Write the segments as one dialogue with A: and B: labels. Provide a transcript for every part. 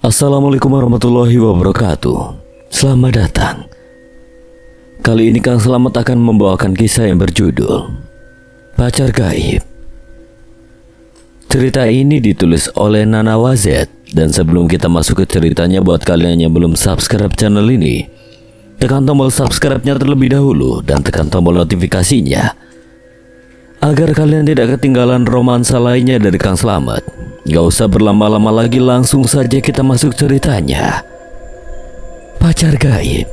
A: Assalamualaikum warahmatullahi wabarakatuh. Selamat datang. Kali ini Kang Slamet akan membawakan kisah yang berjudul Pacar Gaib. Cerita ini ditulis oleh Nana Wazet. Dan sebelum kita masuk ke ceritanya, buat kalian yang belum subscribe channel ini, tekan tombol subscribe-nya terlebih dahulu dan tekan tombol notifikasinya agar kalian tidak ketinggalan romansa lainnya dari Kang Slamet. Gak usah berlama-lama lagi, langsung saja kita masuk ceritanya. Pacar Gaib.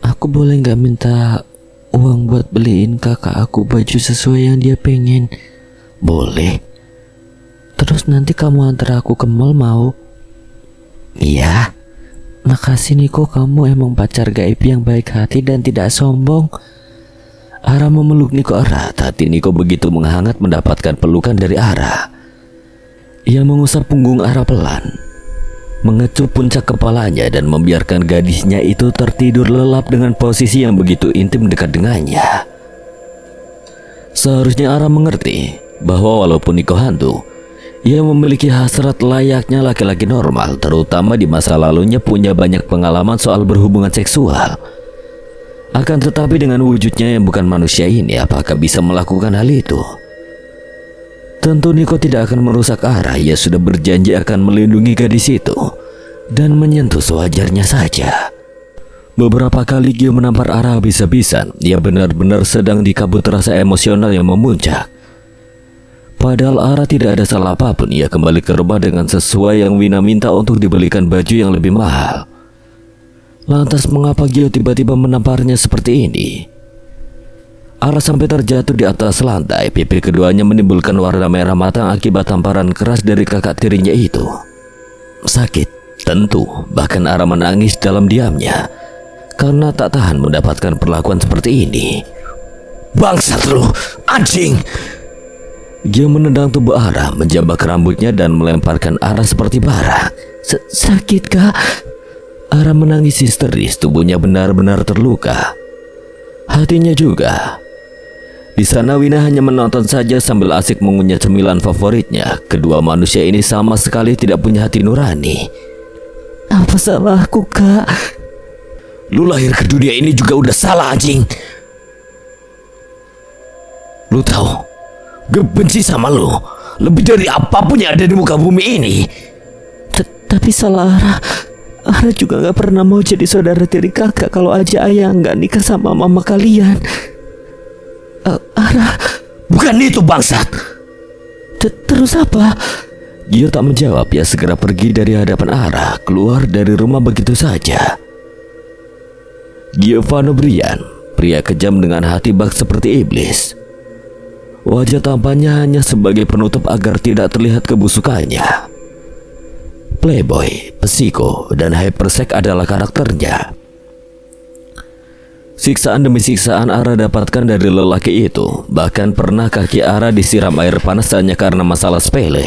A: Aku boleh gak minta uang buat beliin kakak aku baju sesuai yang dia pengen? Boleh. Terus nanti kamu antar aku ke mall, mau? Iya. Makasih Niko, kamu emang pacar gaib yang baik hati dan tidak sombong. Ara memeluk Niko erat. Hati Niko begitu menghangat mendapatkan pelukan dari Ara. Ia mengusap punggung Ara pelan, mengecup puncak kepalanya dan membiarkan gadisnya itu tertidur lelap dengan posisi yang begitu intim dekat dengannya. Seharusnya Ara mengerti bahwa walaupun Niko hantu, ia memiliki hasrat layaknya laki-laki normal, terutama di masa lalunya punya banyak pengalaman soal berhubungan seksual. Akan tetapi dengan wujudnya yang bukan manusia ini, apakah bisa melakukan hal itu? Tentu Niko tidak akan merusak Ara. Ia sudah berjanji akan melindungi gadis itu dan menyentuh sewajarnya saja. Beberapa kali Gio menampar Ara habis-habisan. Ia benar-benar sedang dikabut rasa emosional yang memuncak. Padahal Ara tidak ada salah apapun. Ia kembali ke rumah dengan sesuai yang Wina minta untuk dibelikan baju yang lebih mahal. Lantas mengapa Gio tiba-tiba menamparnya seperti ini? Ara sampai terjatuh di atas lantai. Pipi keduanya menimbulkan warna merah matang akibat tamparan keras dari kakak tirinya itu. Sakit, tentu. Bahkan Ara menangis dalam diamnya karena tak tahan mendapatkan perlakuan seperti ini. Bangsat lu, anjing! Gio menendang tubuh Ara, menjambak rambutnya dan melemparkan Ara seperti bara. Sakit kak? Ara menangis histeris, tubuhnya benar-benar terluka. Hatinya juga. Di sana Wina hanya menonton saja sambil asik mengunyah cemilan favoritnya. Kedua manusia ini sama sekali tidak punya hati nurani. Apa salahku kak? Lu lahir ke dunia ini juga udah salah, anjing. Lu tahu, gue benci sama lu lebih dari apapun yang ada di muka bumi ini. Tapi salah Ara. Ara juga gak pernah mau jadi saudara tiri kakak kalau aja ayah gak nikah sama mama kalian. Ara, bukan itu bangsat. Terus apa? Gio tak menjawab. Ia segera pergi dari hadapan Ara, keluar dari rumah begitu saja. Giovanni Brian, pria kejam dengan hati bak seperti iblis. Wajah tampannya hanya sebagai penutup agar tidak terlihat kebusukannya. Playboy, psiko, dan hypersek adalah karakternya. Siksaan demi siksaan Ara dapatkan dari lelaki itu. Bahkan pernah kaki Ara disiram air panas hanya karena masalah sepele.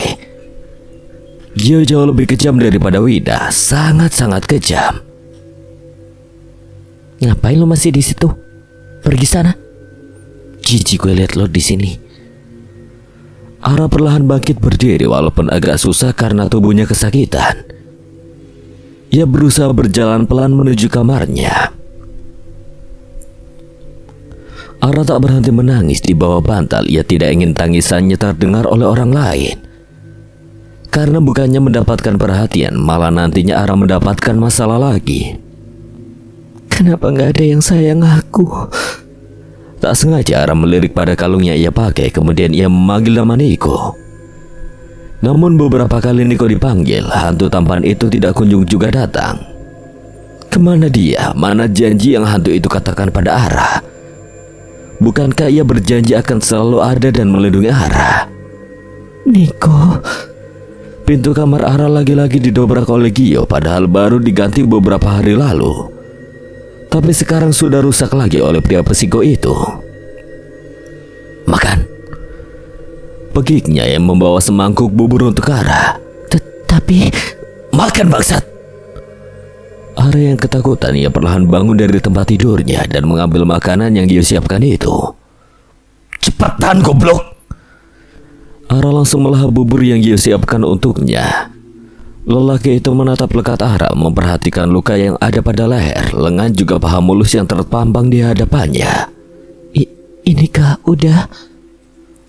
A: Gio jauh lebih kejam daripada Wida, sangat-sangat kejam. Ngapain lo masih di situ? Pergi sana. Jijik gue liat lo di sini. Ara perlahan bangkit berdiri walaupun agak susah karena tubuhnya kesakitan. Ia berusaha berjalan pelan menuju kamarnya. Ara tak berhenti menangis di bawah bantal. Ia tidak ingin tangisannya terdengar oleh orang lain. Karena bukannya mendapatkan perhatian, malah nantinya Ara mendapatkan masalah lagi. Kenapa gak ada yang sayang aku? Tak sengaja Ara melirik pada kalungnya ia pakai. Kemudian ia memanggil nama Niko. Namun beberapa kali Niko dipanggil, hantu tampan itu tidak kunjung juga datang. Kemana dia? Mana janji yang hantu itu katakan pada Ara? Bukankah ia berjanji akan selalu ada dan melindungi Ara? Niko. Pintu kamar Ara lagi-lagi didobrak oleh Gio, padahal baru diganti beberapa hari lalu. Tapi sekarang sudah rusak lagi oleh pria psiko itu. Makan. Pegiknya yang membawa semangkuk bubur untuk Ara. Tapi makan bangsat. Ara yang ketakutan, ia perlahan bangun dari tempat tidurnya dan mengambil makanan yang dia siapkan itu. Cepetan goblok. Ara langsung melahap bubur yang Gio siapkan untuknya. Lelaki itu menatap lekat Ara, memperhatikan luka yang ada pada leher, lengan juga paha mulus yang terpampang di hadapannya.
B: Ini kak, udah.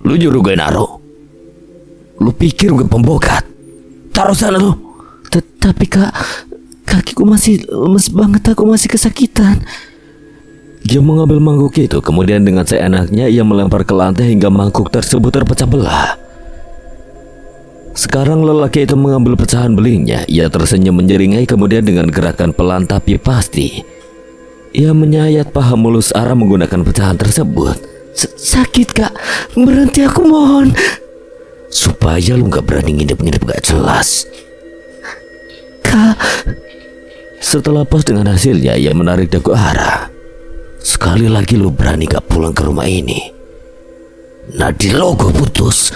A: Lu nyuruh gue naruh? Lu pikir gue pembokat? Taruh sana lu.
B: Tapi kak, kakiku masih lemes banget, aku masih kesakitan.
A: Dia mengambil mangkuk itu, kemudian dengan seenaknya ia melempar ke lantai hingga mangkuk tersebut terpecah belah. Sekarang lelaki itu mengambil pecahan belingnya. Ia tersenyum menyeringai, kemudian dengan gerakan pelan tapi pasti ia menyayat paha mulus Ara menggunakan pecahan tersebut.
B: Sakit kak, berhenti aku mohon.
A: Supaya lu gak berani ngidip-ngidip gak jelas.
B: Kak.
A: Setelah puas dengan hasilnya, ia menarik dagu Ara. Sekali lagi lu berani gak pulang ke rumah ini, nadi lo gue putus.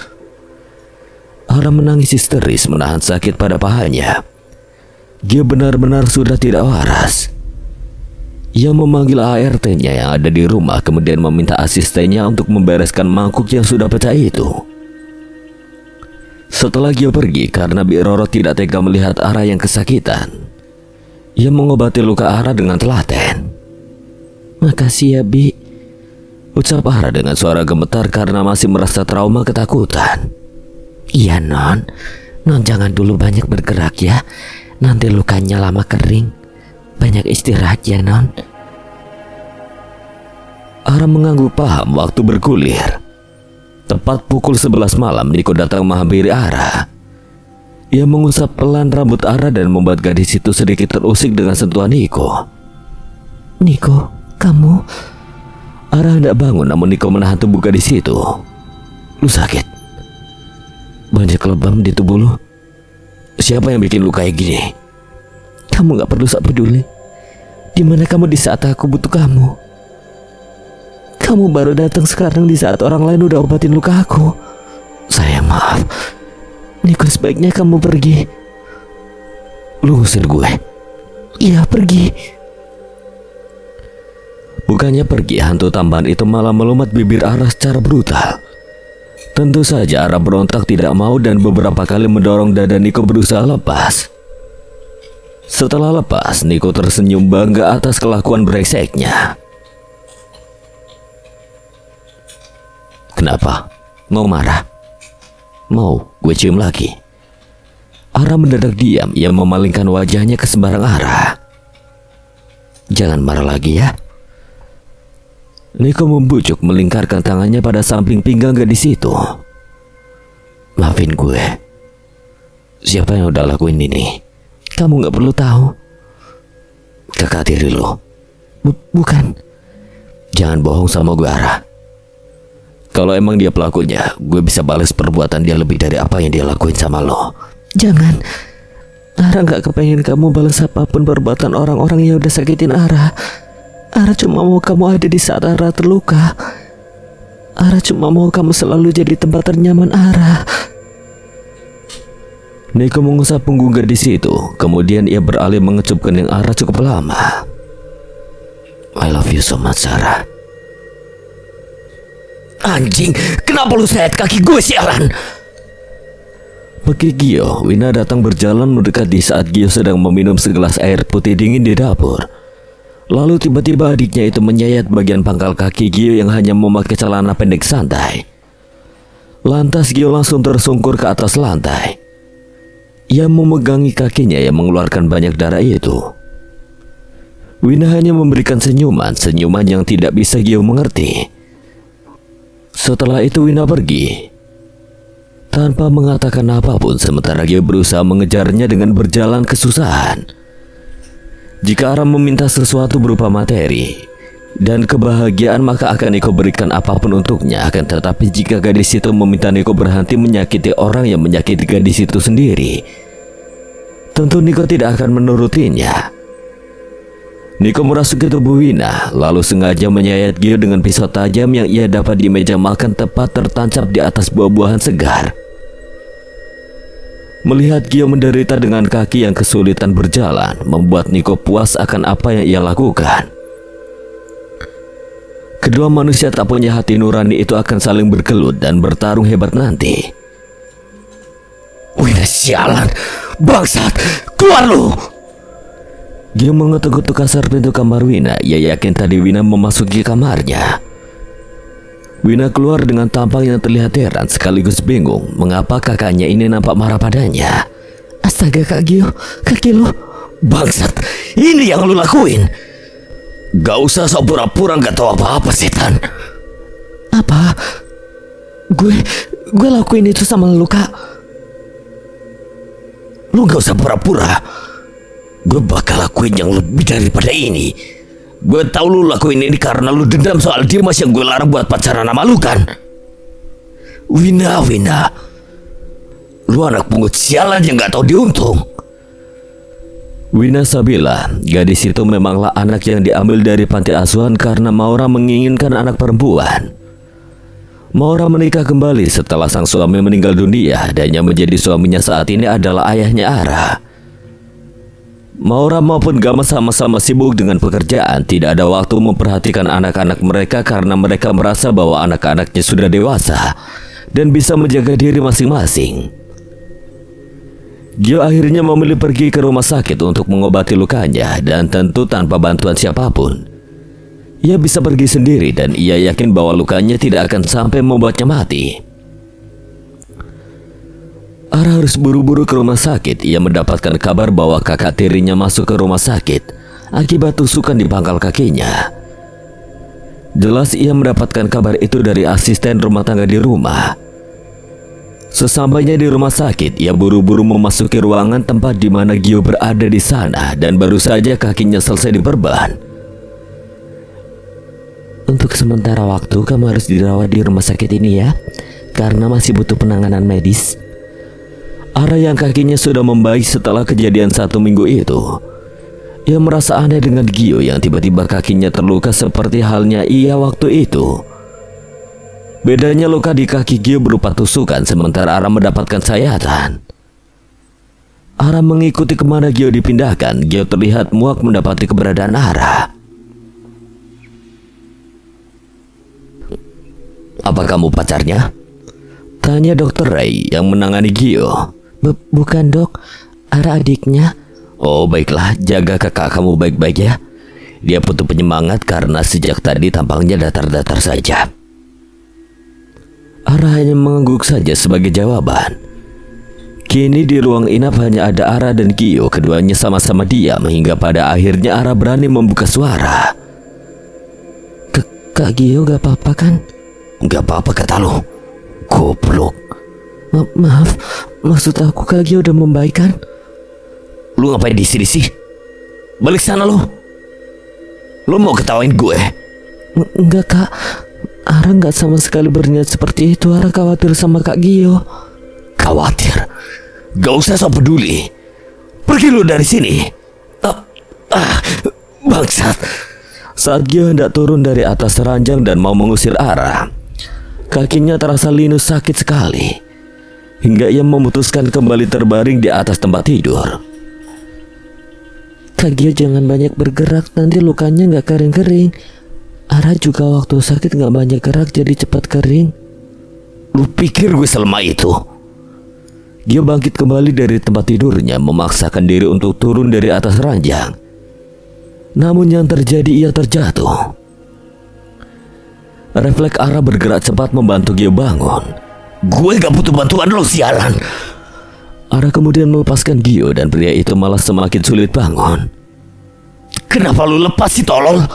A: Ara menangis histeris menahan sakit pada pahanya. Dia benar-benar sudah tidak waras. Ia memanggil ART-nya yang ada di rumah, kemudian meminta asistennya untuk membereskan mangkuk yang sudah pecah itu. Setelah Gio pergi karena Bi Roro tidak tega melihat Ara yang kesakitan, ia mengobati luka Ara dengan telaten.
B: Makasih ya Bi,
A: ucap Ara dengan suara gemetar karena masih merasa trauma ketakutan.
B: Iya non jangan dulu banyak bergerak ya, nanti lukanya lama kering. Banyak istirahat ya non.
A: Ara mengangguk paham waktu bergulir. Tepat pukul 11 malam, Niko datang menghampiri Ara. Ia mengusap pelan rambut Ara dan membuat gadis itu sedikit terusik dengan sentuhan Niko.
B: Niko, kamu?
A: Ara hendak bangun, namun Niko menahan tubuh gadis itu. Lu sakit? Banyak lebam di tubuh lu? Siapa yang bikin lu kayak gini?
B: Kamu gak perlu sok peduli. Dimana kamu di saat aku butuh kamu? Kamu baru datang sekarang di saat orang lain udah obatin luka aku.
A: Sayang, maaf.
B: Niko, sebaiknya kamu pergi.
A: Lu ngusir gue?
B: Iya, pergi.
A: Bukannya pergi, hantu tambahan itu malah melumat bibir Ara secara brutal. Tentu saja Ara berontak tidak mau dan beberapa kali mendorong dada Niko berusaha lepas. Setelah lepas, Niko tersenyum bangga atas kelakuan brengseknya. Kenapa? Mau marah? Mau gue cium lagi? Ara mendadak diam. Ia memalingkan wajahnya ke sembarang arah. Jangan marah lagi ya. Niko membujuk, melingkarkan tangannya pada samping pinggang gadis itu. Maafin gue. Siapa yang udah lakuin ini?
B: Kamu gak perlu tahu.
A: Kakak tiri lo.
B: Bukan.
A: Jangan bohong sama gue, Ara. Kalau emang dia pelakunya, gue bisa balas perbuatan dia lebih dari apa yang dia lakuin sama lo.
B: Jangan. Ara gak kepengen kamu balas apapun perbuatan orang-orang yang udah sakitin Ara. Ara cuma mau kamu ada di saat Ara terluka. Ara cuma mau kamu selalu jadi tempat ternyaman Ara.
A: Niko mengusap punggung gadis itu, kemudian ia beralih mengecup kening Ara cukup lama. I love you so much, Sarah. Anjing, kenapa lu sayat kaki gue, sialan? Pergi Gio, Wina datang berjalan mendekati saat Gio sedang meminum segelas air putih dingin di dapur. Lalu tiba-tiba adiknya itu menyayat bagian pangkal kaki Gio yang hanya memakai celana pendek santai. Lantas Gio langsung tersungkur ke atas lantai. Ia memegangi kakinya yang mengeluarkan banyak darah itu. Wina hanya memberikan senyuman yang tidak bisa Gio mengerti. Setelah itu Wina pergi tanpa mengatakan apapun, sementara Gio berusaha mengejarnya dengan berjalan kesusahan. Jika Ara meminta sesuatu berupa materi dan kebahagiaan, maka akan Niko berikan apapun untuknya. Akan tetapi jika gadis itu meminta Niko berhenti menyakiti orang yang menyakiti gadis itu sendiri, tentu Niko tidak akan menurutinya. Niko merasuki tubuh Wina, lalu sengaja menyayat Gio dengan pisau tajam yang ia dapat di meja makan tepat tertancap di atas buah-buahan segar. Melihat Gio menderita dengan kaki yang kesulitan berjalan, membuat Niko puas akan apa yang ia lakukan. Kedua manusia tak punya hati nurani itu akan saling bergelut dan bertarung hebat nanti. Sialan, bangsat, keluar lu! Gio mengetuk-ketuk kasar pintu kamar Wina. Ia yakin tadi Wina memasuki kamarnya. Wina keluar dengan tampang yang terlihat heran sekaligus bingung mengapa kakaknya ini nampak marah padanya.
B: Astaga Kak Gio, kaki lu.
A: Bangsat, ini yang lu lakuin. Gak usah sok pura-pura gak tahu apa-apa, setan.
B: Apa? Gue lakuin itu sama lu, Kak.
A: Lu gak usah pura-pura. Gue bakal lakuin yang lebih daripada ini. Gue tahu lu lakuin ini karena lu dendam soal Dimas yang gue larang buat pacaran sama lu kan. Wina, lu anak pungut sialan yang gak tahu diuntung. Wina Sabila, gadis itu memanglah anak yang diambil dari panti asuhan karena Maura menginginkan anak perempuan. Maura menikah kembali setelah sang suami meninggal dunia dan yang menjadi suaminya saat ini adalah ayahnya Ara. Maura maupun Gama sama-sama sibuk dengan pekerjaan, tidak ada waktu memperhatikan anak-anak mereka karena mereka merasa bahwa anak-anaknya sudah dewasa dan bisa menjaga diri masing-masing. Gio akhirnya memilih pergi ke rumah sakit untuk mengobati lukanya dan tentu tanpa bantuan siapapun. Ia bisa pergi sendiri dan ia yakin bahwa lukanya tidak akan sampai membuatnya mati. Ara harus buru-buru ke rumah sakit. Ia mendapatkan kabar bahwa kakak tirinya masuk ke rumah sakit akibat tusukan di pangkal kakinya. Jelas ia mendapatkan kabar itu dari asisten rumah tangga di rumah. Sesampainya di rumah sakit, ia buru-buru memasuki ruangan tempat di mana Gio berada di sana dan baru saja kakinya selesai diperban.
B: Untuk sementara waktu kamu harus dirawat di rumah sakit ini ya, karena masih butuh penanganan medis.
A: Ara yang kakinya sudah membaik setelah kejadian 1 minggu itu. Ia merasa aneh dengan Gio yang tiba-tiba kakinya terluka seperti halnya ia waktu itu. Bedanya luka di kaki Gio berupa tusukan sementara Ara mendapatkan sayatan. Ara mengikuti kemana Gio dipindahkan. Gio terlihat muak mendapati keberadaan Ara. Apa kamu pacarnya? Tanya Dokter Ray yang menangani Gio.
B: Bukan dok, Ara adiknya.
A: Oh baiklah, jaga kakak kamu baik-baik ya. Dia butuh penyemangat karena sejak tadi tampangnya datar-datar saja. Ara hanya mengangguk saja sebagai jawaban. Kini di ruang inap hanya ada Ara dan Gio. Keduanya sama-sama diam hingga pada akhirnya Ara berani membuka suara.
B: Kak Gio gak apa-apa kan?
A: Gak apa-apa kata lo. Goblok.
B: Maaf, maksud aku Kak Gio udah membaik kan?
A: Lu ngapain di sini sih? Balik sana lu. Lu mau ketawain gue?
B: Enggak Kak, Ara nggak sama sekali berniat seperti itu. Ara khawatir sama Kak Gio.
A: Khawatir? Gak usah sok peduli. Pergi lu dari sini. Bangsat. Saat Gio hendak turun dari atas ranjang dan mau mengusir Ara, kakinya terasa linus sakit sekali hingga ia memutuskan kembali terbaring di atas tempat tidur.
B: Kak Gio jangan banyak bergerak, nanti lukanya nggak kering-kering. Ara juga waktu sakit nggak banyak gerak jadi cepat kering.
A: Lu pikir gue selemah itu? Gio bangkit kembali dari tempat tidurnya, memaksakan diri untuk turun dari atas ranjang. Namun yang terjadi ia terjatuh. Refleks Ara bergerak cepat membantu Gio bangun. Gue gak butuh bantuan lo sialan. Ara kemudian melepaskan Gio dan pria itu malah semakin sulit bangun. Kenapa lu lepas sih tolol?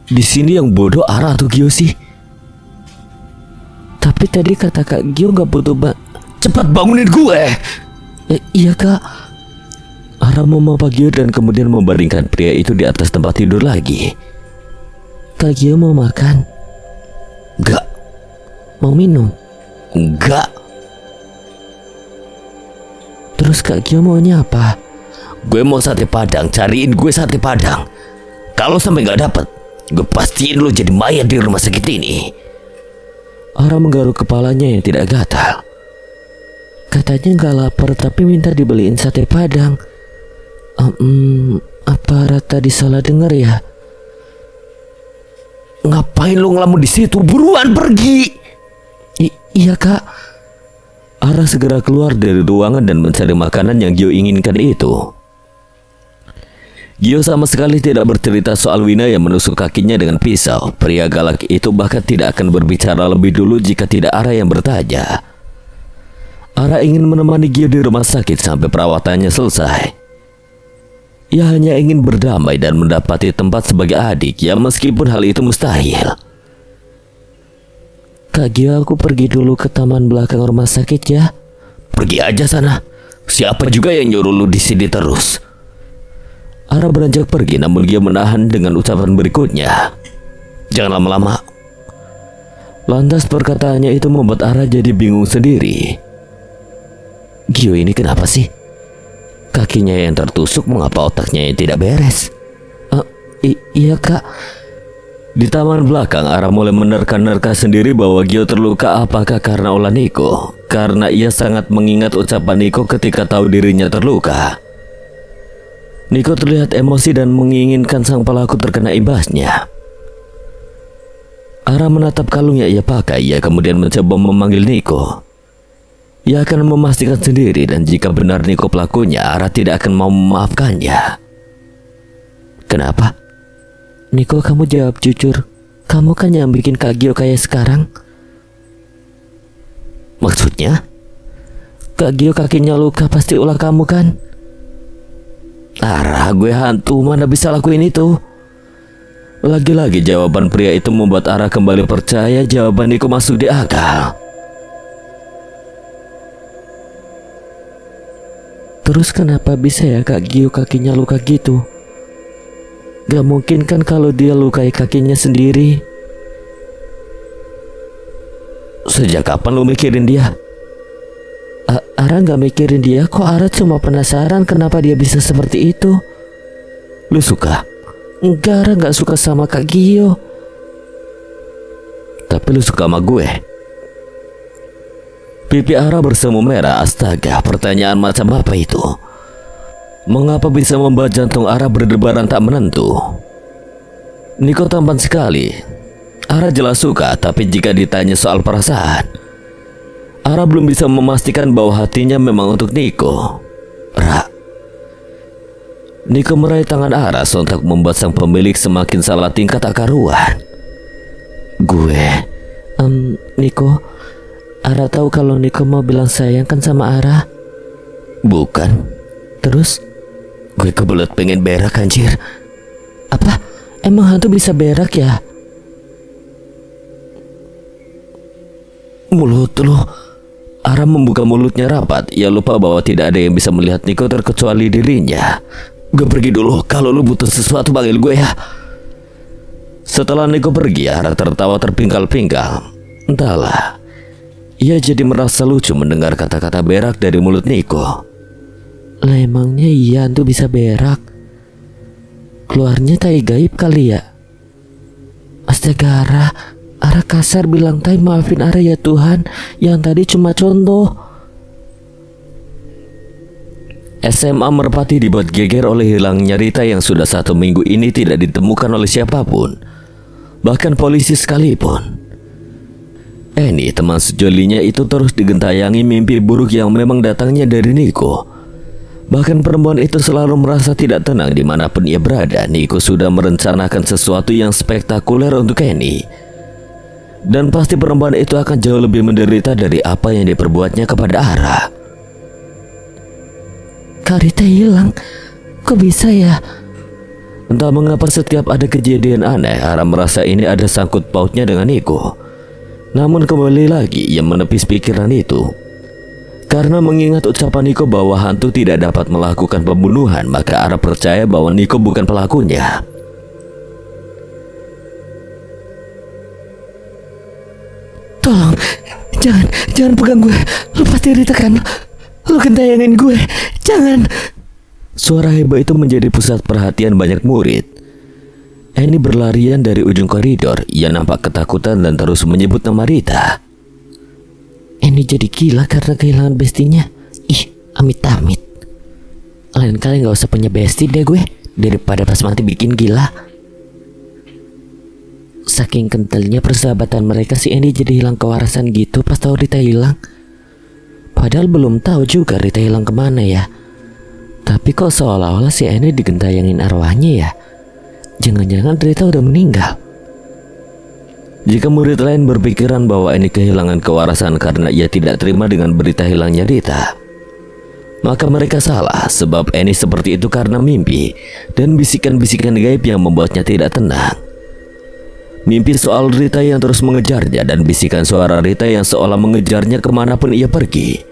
A: Di sini yang bodoh Ara atau Gio sih?
B: Tapi tadi kata Kak Gio gak butuh
A: Cepat bangunin gue.
B: Iya Kak.
A: Ara memapa Gio dan kemudian membaringkan pria itu di atas tempat tidur lagi.
B: Kak Gio mau makan?
A: Enggak.
B: Mau minum?
A: Enggak.
B: Terus Kak Gio maunya apa?
A: Gue mau sate padang, cariin gue sate padang. Kalau sampai gak dapet, gue pastiin lo jadi mayat di rumah sakit ini. Ara menggaruk kepalanya yang tidak gatal.
B: Katanya gak lapar tapi minta dibeliin sate padang. Apa Rata disalah dengar ya?
A: Ngapain lo ngelamun di situ? Buruan pergi.
B: Iya Kak.
A: Ara segera keluar dari ruangan dan mencari makanan yang Gio inginkan itu. Gio sama sekali tidak bercerita soal Wina yang menusuk kakinya dengan pisau. Pria galak itu bahkan tidak akan berbicara lebih dulu jika tidak Ara yang bertanya. Ara ingin menemani Gio di rumah sakit sampai perawatannya selesai. Ia hanya ingin berdamai dan mendapati tempat sebagai adik, ya meskipun hal itu mustahil.
B: Kak Gio, aku pergi dulu ke taman belakang rumah sakit ya.
A: Pergi aja sana. Siapa juga yang nyuruh lu di sini terus? Ara beranjak pergi, namun Gio menahan dengan ucapan berikutnya. Jangan lama-lama. Lantas perkataannya itu membuat Ara jadi bingung sendiri. Gio ini kenapa sih? Kakinya yang tertusuk, mengapa otaknya yang tidak beres?
B: Iya kak.
A: Di taman belakang, Ara mulai menerka-nerka sendiri bahwa Gio terluka apakah karena ulah Niko. Karena ia sangat mengingat ucapan Niko ketika tahu dirinya terluka. Niko terlihat emosi dan menginginkan sang pelaku terkena imbasnya. Ara menatap kalung yang ia pakai. Ia kemudian mencoba memanggil Niko. Ia akan memastikan sendiri, dan jika benar Niko pelakunya, Ara tidak akan mau memaafkannya.
B: Kenapa? Niko, kamu jawab jujur. Kamu kan yang bikin Kak Gio kayak sekarang.
A: Maksudnya?
B: Kak Gio kakinya luka, pasti ulah kamu kan?
A: Ara, gue hantu, mana bisa lakuin itu? Lagi-lagi jawaban pria itu membuat Ara kembali percaya jawaban Niko masuk di akal.
B: Terus kenapa bisa ya Kak Gio kakinya luka gitu? Gak mungkin kan kalau dia lukai kakinya sendiri.
A: Sejak kapan lu mikirin dia?
B: Ara gak mikirin dia kok. Ara cuma penasaran kenapa dia bisa seperti itu.
A: Lu suka?
B: Enggak, Ara gak suka sama Kak Gio.
A: Tapi lu suka sama gue? Pipi Ara bersemu merah. Astaga, pertanyaan macam apa itu? Mengapa bisa membuat jantung Ara berdebaran tak menentu? Niko tampan sekali. Ara jelas suka, tapi jika ditanya soal perasaan, Ara belum bisa memastikan bahwa hatinya memang untuk Niko. Niko meraih tangan Ara sontak membuat sang pemilik semakin salah tingkah tak karuan.
B: Niko, Ara tahu kalau Niko mau bilang sayang kan sama Ara.
A: Bukan.
B: Terus?
A: Gue kebelet pengen berak anjir.
B: Apa? Emang hantu bisa berak ya?
A: Mulut lu. Ara membuka mulutnya rapat. Ia lupa bahwa tidak ada yang bisa melihat Niko terkecuali dirinya. Gue pergi dulu. Kalau lu butuh sesuatu panggil gue ya. Setelah Niko pergi, Ara tertawa terpingkal-pingkal. Entahlah, ia jadi merasa lucu mendengar kata-kata berak dari mulut Niko.
B: Lah emangnya iya hantu bisa berak? Keluarnya tai gaib kali ya? Astaga, Ara kasar bilang tai, maafin Ara ya Tuhan. Yang tadi cuma contoh.
A: SMA Merpati dibuat geger oleh hilangnya Rita yang sudah 1 minggu ini tidak ditemukan oleh siapapun, bahkan polisi sekalipun. Eni, teman sejolinya itu terus digentayangi mimpi buruk yang memang datangnya dari Niko. Bahkan perempuan itu selalu merasa tidak tenang dimanapun ia berada. Niko sudah merencanakan sesuatu yang spektakuler untuk Eni. Dan pasti perempuan itu akan jauh lebih menderita dari apa yang diperbuatnya kepada Ara.
B: Kak Rita hilang. Kok bisa ya?
A: Entah mengapa setiap ada kejadian aneh, Ara merasa ini ada sangkut pautnya dengan Niko. Namun kembali lagi ia menepis pikiran itu. Karena mengingat ucapan Niko bahwa hantu tidak dapat melakukan pembunuhan, maka Ara percaya bahwa Niko bukan pelakunya.
B: Tolong, jangan pegang gue. Lu pasti Rita kan? Lu gentayangin gue. Jangan.
A: Suara heboh itu menjadi pusat perhatian banyak murid. Eni berlarian dari ujung koridor. Ia nampak ketakutan dan terus menyebut nama Rita.
B: Eni jadi gila karena kehilangan bestinya. Ih, amit-amit. Lain kali gak usah punya besti deh gue, daripada pas mati bikin gila. Saking kentalnya persahabatan mereka, si Eni jadi hilang kewarasan gitu pas tahu Rita hilang. Padahal belum tahu juga Rita hilang kemana ya. Tapi kok seolah-olah si Eni digentayangin arwahnya ya. Jangan-jangan Rita udah meninggal.
A: Jika murid lain berpikiran bahwa Eni kehilangan kewarasan karena ia tidak terima dengan berita hilangnya Rita, maka mereka salah, sebab Eni seperti itu karena mimpi dan bisikan-bisikan gaib yang membuatnya tidak tenang. Mimpi soal Rita yang terus mengejarnya dan bisikan suara Rita yang seolah mengejarnya kemanapun ia pergi.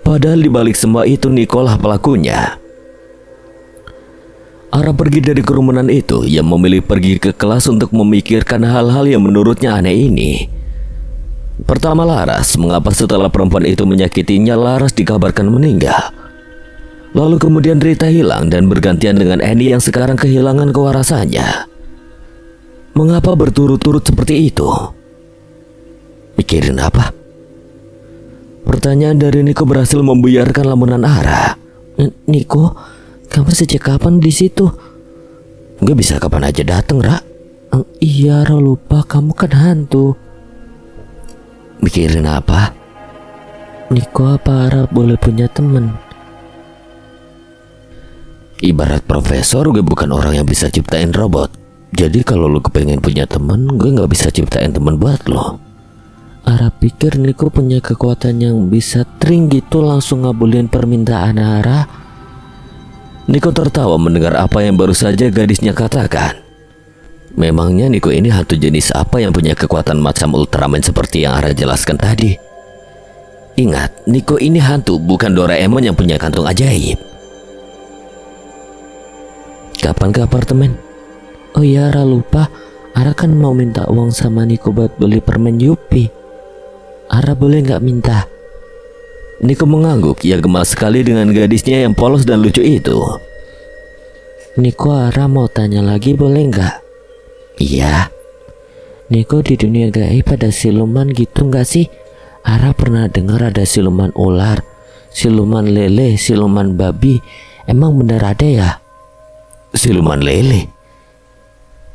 A: Padahal di balik semua itu Nikolah pelakunya. Ara pergi dari kerumunan itu. Ia memilih pergi ke kelas untuk memikirkan hal-hal yang menurutnya aneh ini. Pertama, Laras. Mengapa setelah perempuan itu menyakitinya, Laras dikabarkan meninggal? Lalu kemudian Rita hilang dan bergantian dengan Eni yang sekarang kehilangan kewarasannya. Mengapa berturut-turut seperti itu? Mikirin apa? Pertanyaan dari Niko berhasil membuyarkan lamunan Ara.
B: Niko, kamu sejak kapan di situ?
A: Gak bisa kapan aja dateng, Ra.
B: Iya, Ra, lupa kamu kan hantu.
A: Mikirin apa?
B: Niko, apa Ra boleh punya temen?
A: Ibarat profesor, gue bukan orang yang bisa ciptain robot. Jadi kalau lu kepengen punya temen, gue gak bisa ciptain temen buat lo.
B: Ara pikir Niko punya kekuatan yang bisa tring gitu langsung ngabulin permintaan Ara.
A: Niko tertawa mendengar apa yang baru saja gadisnya katakan. Memangnya Niko ini hantu jenis apa yang punya kekuatan macam Ultraman seperti yang Ara jelaskan tadi? Ingat, Niko ini hantu, bukan Doraemon yang punya kantung ajaib.
B: Kapan ke apartemen? Oh iya, Ara lupa. Ara kan mau minta uang sama Niko buat beli permen Yupi. Ara boleh nggak minta?
A: Niko mengangguk. Ia gemas sekali dengan gadisnya yang polos dan lucu itu.
B: Niko, Ara mau tanya lagi, boleh nggak?
A: Iya.
B: Niko, di dunia gaib ada siluman gitu nggak sih? Ara pernah dengar ada siluman ular, siluman lele, siluman babi. Emang bener ada ya?
A: Siluman lele?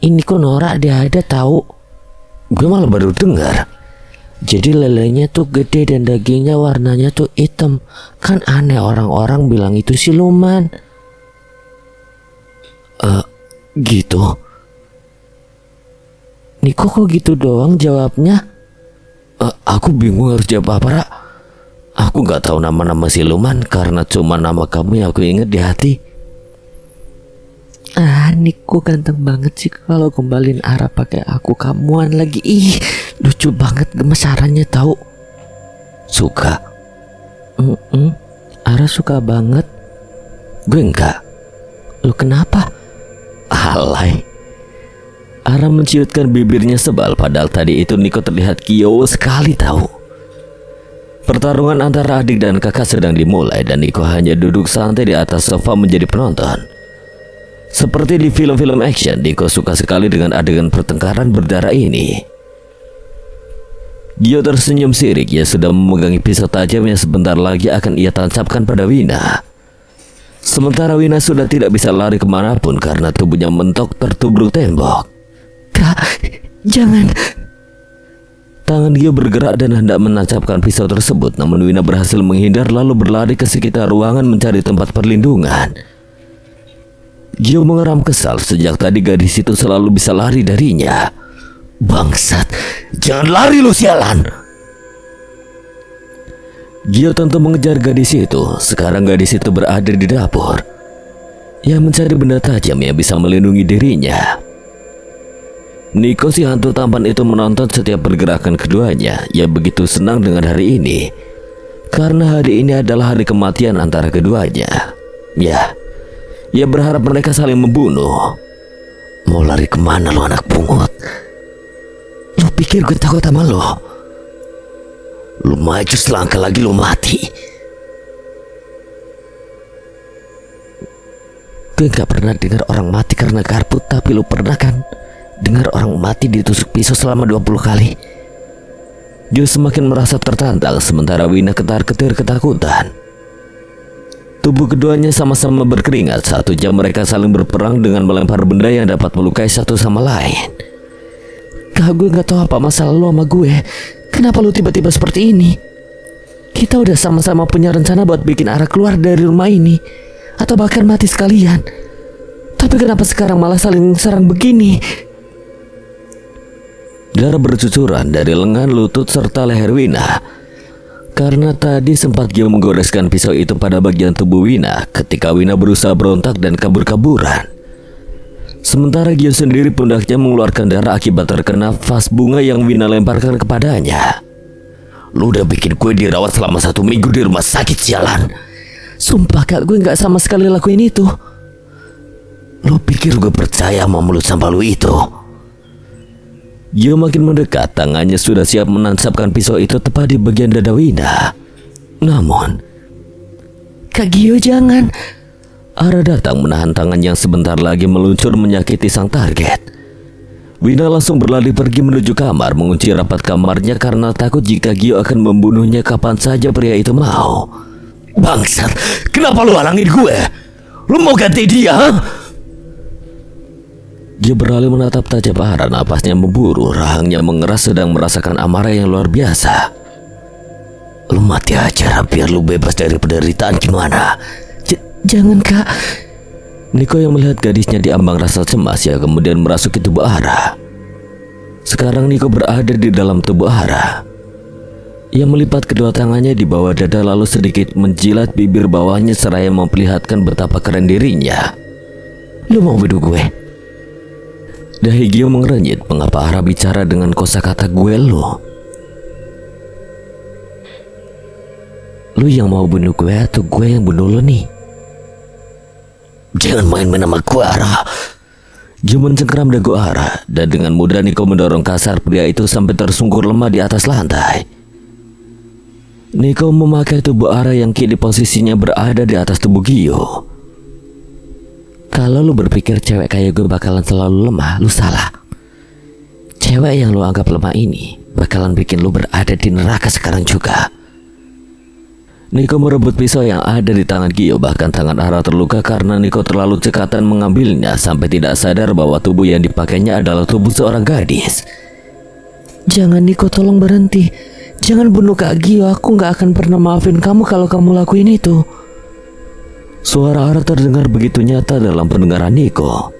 B: Ini kok norak dia ada tahu.
A: Gue malah baru dengar.
B: Jadi lelenya tuh gede dan dagingnya warnanya tuh hitam. Kan aneh orang-orang bilang itu siluman.
A: Gitu.
B: Niko, kok gitu doang jawabnya?
A: Aku bingung harus jawab apa, Ra. Aku gak tahu nama-nama siluman karena cuma nama kamu yang aku ingat di hati.
B: Niko ganteng banget sih kalau gombalin Ara pakai aku kamuan lagi. Ih, lucu banget gemesarannya tahu.
A: Suka?
B: Ara suka banget.
A: Gue enggak.
B: Lu kenapa?
A: Alay. Ara menciutkan bibirnya sebal, padahal tadi itu Niko terlihat kio sekali tahu. Pertarungan antara adik dan kakak sedang dimulai dan Niko hanya duduk santai di atas sofa menjadi penonton. Seperti di film-film action, Niko suka sekali dengan adegan pertengkaran berdarah ini. Gio tersenyum sirik. Ia sudah memegangi pisau tajam yang sebentar lagi akan ia tancapkan pada Wina. Sementara Wina sudah tidak bisa lari kemanapun karena tubuhnya mentok tertubruk tembok.
B: Kak, jangan.
A: Tangan Gio bergerak dan hendak menancapkan pisau tersebut, namun Wina berhasil menghindar lalu berlari ke sekitar ruangan mencari tempat perlindungan. Gio mengeram kesal. Sejak tadi gadis itu selalu bisa lari darinya. Bangsat, jangan lari lu sialan. Gio tentu mengejar gadis itu. Sekarang gadis itu berada di dapur. Ia mencari benda tajam yang bisa melindungi dirinya. Niko, si hantu tampan itu, menonton setiap pergerakan keduanya. Ia begitu senang dengan hari ini karena hari ini adalah hari kematian antara keduanya. Ya, ia berharap mereka saling membunuh. Mau lari kemana lo anak pungut? Lo pikir gue takut sama lo? Lo maju selangkah lagi lo mati. Gue gak pernah dengar orang mati karena garpu, tapi lo pernah kan dengar orang mati ditusuk pisau selama 20 kali? Dia semakin merasa tertantang sementara Wina ketar-ketir ketakutan. Tubuh keduanya sama-sama berkeringat. 1 jam mereka saling berperang dengan melempar benda yang dapat melukai satu sama lain.
B: Kak, gue gak tahu apa masalah lo sama gue. Kenapa lo tiba-tiba seperti ini? Kita udah sama-sama punya rencana buat bikin Ara keluar dari rumah ini, atau bahkan mati sekalian. Tapi kenapa sekarang malah saling serang begini?
A: Darah bercucuran dari lengan, lutut, serta leher Wina. Karena tadi sempat Gio menggoreskan pisau itu pada bagian tubuh Wina ketika Wina berusaha berontak dan kabur-kaburan. Sementara Gio sendiri pundaknya mengeluarkan darah akibat terkena vas bunga yang Wina lemparkan kepadanya. Lu udah bikin gue dirawat selama 1 minggu di rumah sakit, sialan.
B: Sumpah Kak, gue gak sama sekali lakuin itu.
A: Lu pikir gue percaya sama mulut sampah lu itu? Gio makin mendekat, tangannya sudah siap menancapkan pisau itu tepat di bagian dada Wina. Namun,
B: Kak Gio, jangan.
A: Ara datang menahan tangan yang sebentar lagi meluncur menyakiti sang target. Wina langsung berlari pergi menuju kamar, mengunci rapat kamarnya karena takut jika Gio akan membunuhnya kapan saja pria itu mau. Bangsat, kenapa lu halangin gue? Lu mau ganti dia, ha? Gio beralih menatap tajam Ara, napasnya memburu, rahangnya mengeras sedang merasakan amarah yang luar biasa. Lu mati aja biar lu bebas dari penderitaan gimana?
B: Jangan Kak.
A: Niko yang melihat gadisnya diambang rasa cemas ya kemudian merasuki tubuh Ara. Sekarang Niko berada di dalam tubuh Ara. Ia melipat kedua tangannya di bawah dada lalu sedikit menjilat bibir bawahnya seraya memperlihatkan betapa keren dirinya. Lu mau bunuh gue? Dahi Gio mengerenyit, mengapa Ara bicara dengan kosakata gue lo? Lu yang mau bunuh gue atau gue yang bunuh lo nih? Jangan main-main sama gue, Ara. Gio mencengkeram dagu Ara dan dengan mudah Niko mendorong kasar pria itu sampai tersungkur lemah di atas lantai. Niko memakai tubuh Ara yang kini posisinya berada di atas tubuh Gio. Kalau lu berpikir cewek kayak gue bakalan selalu lemah, lu salah. Cewek yang lu anggap lemah ini bakalan bikin lu berada di neraka sekarang juga. Niko merebut pisau yang ada di tangan Gio, bahkan tangan Ara terluka karena Niko terlalu cekatan mengambilnya sampai tidak sadar bahwa tubuh yang dipakainya adalah tubuh seorang gadis.
B: Jangan Niko, tolong berhenti. Jangan bunuh Kak Gio, aku gak akan pernah maafin kamu kalau kamu lakuin itu.
A: Suara Ara terdengar begitu nyata dalam pendengaran Niko.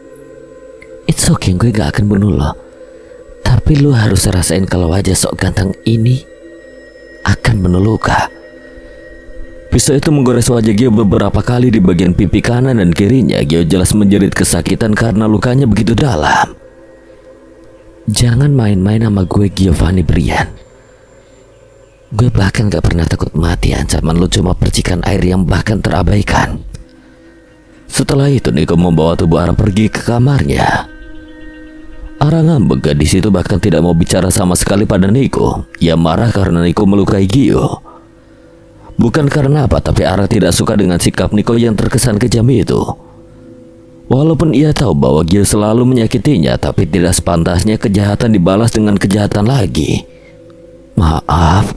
A: It's okay, gue gak akan bunuh lo. Tapi lu harus rasain kalau wajah sok ganteng ini akan penuh luka. Pisau itu menggores wajah Gio beberapa kali di bagian pipi kanan dan kirinya. Gio jelas menjerit kesakitan karena lukanya begitu dalam. Jangan main-main sama gue, Giovanni Brian. Gue bahkan gak pernah takut mati. Ancaman lu cuma percikan air yang bahkan terabaikan. Setelah itu Niko membawa tubuh Ara pergi ke kamarnya. Ara ngambek, gadis itu bahkan tidak mau bicara sama sekali pada Niko. Ia marah karena Niko melukai Gio. Bukan karena apa, tapi Ara tidak suka dengan sikap Niko yang terkesan kejam itu. Walaupun ia tahu bahwa Gio selalu menyakitinya, tapi tidak sepantasnya kejahatan dibalas dengan kejahatan lagi. Maaf.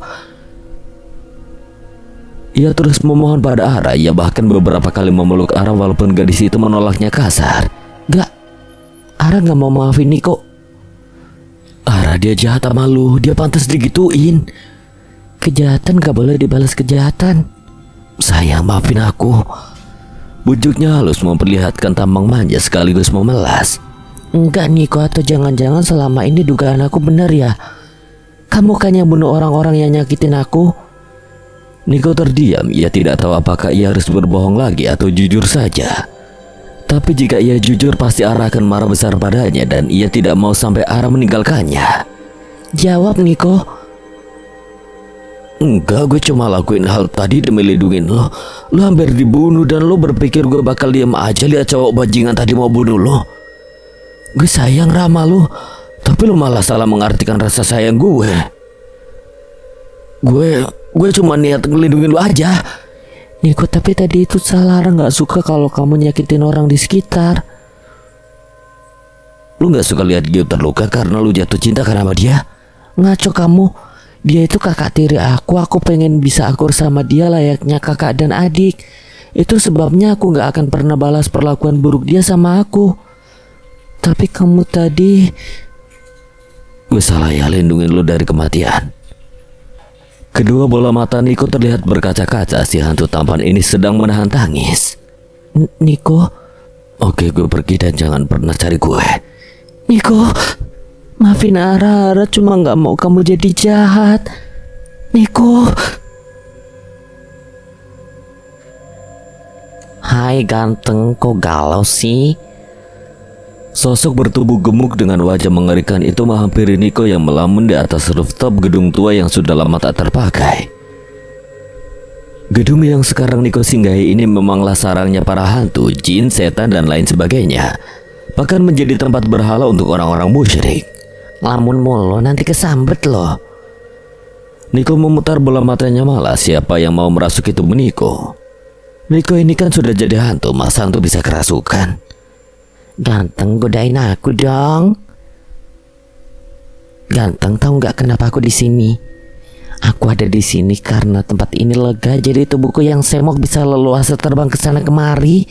A: Ia terus memohon pada Ara. Ia bahkan beberapa kali memeluk Ara walaupun gadis itu menolaknya kasar.
B: Gak, Ara gak mau maafin Niko.
A: Ara, dia jahat sama lu, dia pantas digituin.
B: Kejahatan gak boleh dibalas kejahatan.
A: Sayang, maafin aku. Bujuknya halus memperlihatkan tampang manja sekaligus memelas.
B: Enggak Niko, atau jangan-jangan selama ini dugaan aku benar ya? Kamu kan yang bunuh orang-orang yang nyakitin aku.
A: Niko terdiam. Ia tidak tahu apakah ia harus berbohong lagi atau jujur saja. Tapi jika ia jujur pasti Ara akan marah besar padanya dan ia tidak mau sampai Ara meninggalkannya.
B: Jawab Niko.
A: Enggak, gue cuma lakuin hal tadi demi lindungin lo. Lo hampir dibunuh dan lo berpikir gue bakal diam aja lihat cowok bajingan tadi mau bunuh lo. Gue sayang sama lo, tapi lo malah salah mengartikan rasa sayang gue. Gue cuma niat ngelindungin lo aja.
B: Niko, tapi tadi itu salah. Ara gak suka kalau kamu nyakitin orang di sekitar.
A: Lo gak suka lihat Gio terluka karena lo jatuh cinta karena sama dia?
B: Ngaco kamu. Dia itu kakak tiri aku pengen bisa akur sama dia layaknya kakak dan adik. Itu sebabnya aku gak akan pernah balas perlakuan buruk dia sama aku. Tapi kamu tadi...
A: Gue salah ya lindungin lo dari kematian. Kedua bola mata Niko terlihat berkaca-kaca. Si hantu tampan ini sedang menahan tangis.
B: Niko,
A: Oke, gue pergi dan jangan pernah cari gue.
B: Niko, maafin Ara. Ara cuma nggak mau kamu jadi jahat. Niko.
A: Hai ganteng, kok galau sih? Sosok bertubuh gemuk dengan wajah mengerikan itu menghampiri Niko yang melamun di atas rooftop gedung tua yang sudah lama tak terpakai. Gedung yang sekarang Niko singgahi ini memanglah sarangnya para hantu, jin, setan, dan lain sebagainya. Bahkan menjadi tempat berhala untuk orang-orang musyrik.
B: Lamun mulu nanti kesambet loh.
A: Niko memutar bola matanya, malah siapa yang mau merasuk itu Niko. Niko ini kan sudah jadi hantu, masa hantu bisa kerasukan?
B: Ganteng, godain aku dong. Ganteng, tahu nggak kenapa aku di sini? Aku ada di sini karena tempat ini lega, jadi tubuhku yang semok bisa leluasa terbang ke sana kemari.